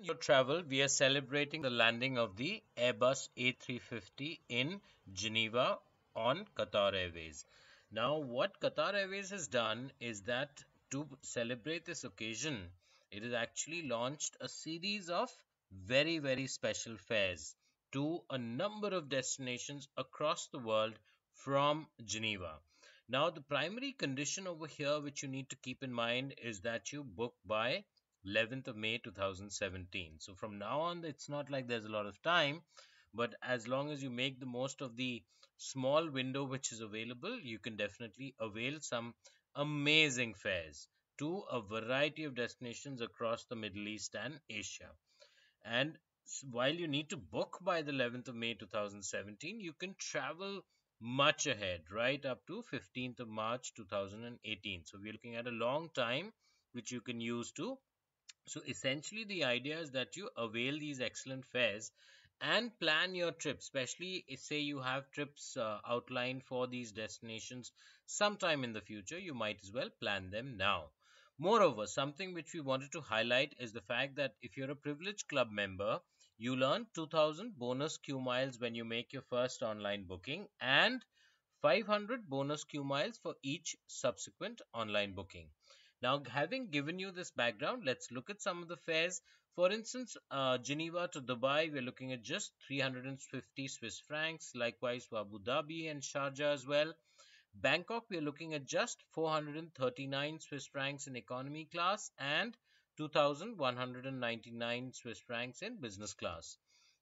your travel, we are celebrating the landing of the Airbus A350 in Geneva on Qatar Airways. Now, what Qatar Airways has done is that to celebrate this occasion, it has actually launched a series of very, very special fares to a number of destinations across the world from Geneva. Now, the primary condition over here, which you need to keep in mind, is that you book by 11th of May 2017. So from now on, it's not like there's a lot of time, but as long as you make the most of the small window which is available, you can definitely avail some amazing fares to a variety of destinations across the Middle East and Asia. And while you need to book by the 11th of May 2017, you can travel much ahead, right up to 15th of March 2018. So we're looking at a long time which you can use to. So essentially, the idea is that you avail these excellent fares and plan your trip, especially if, say, you have trips outlined for these destinations sometime in the future. You might as well plan them now. Moreover, something which we wanted to highlight is the fact that if you're a Privilege Club member, you'll earn 2000 bonus Q miles when you make your first online booking and 500 bonus Q miles for each subsequent online booking. Now, having given you this background, let's look at some of the fares. For instance, Geneva to Dubai, we're looking at just 350 Swiss francs. Likewise for Abu Dhabi and Sharjah as well. Bangkok, we're looking at just 439 Swiss francs in economy class and 2,199 Swiss francs in business class.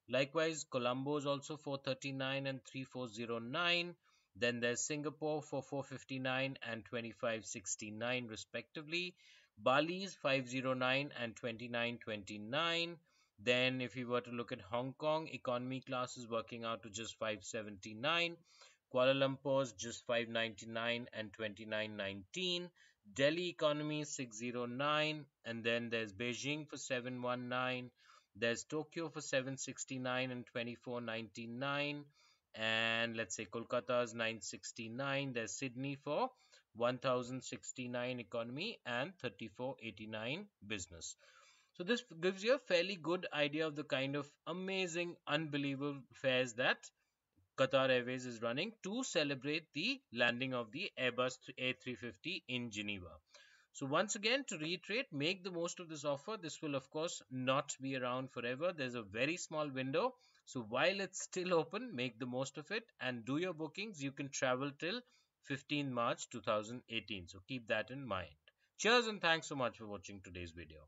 Likewise, Colombo is also 439 and 3409. Then there's Singapore for 459 and 2569 respectively. Bali's 509 and 2929. Then if we were to look at Hong Kong, economy class is working out to just 579. Kuala Lumpur's just 599 and 2919. Delhi economy 609, and then there's Beijing for 719. There's Tokyo for 769 and 2499. And let's say Kolkata's 969. There's Sydney for 1069 economy and 3489 business. So this gives you a fairly good idea of the kind of amazing, unbelievable fares that Qatar Airways is running to celebrate the landing of the Airbus A350 in Geneva. So once again, to reiterate, make the most of this offer. This will of course not be around forever. There's a very small window. So while it's still open, make the most of it and do your bookings. You can travel till 15 March 2018. So keep that in mind. Cheers and thanks so much for watching today's video.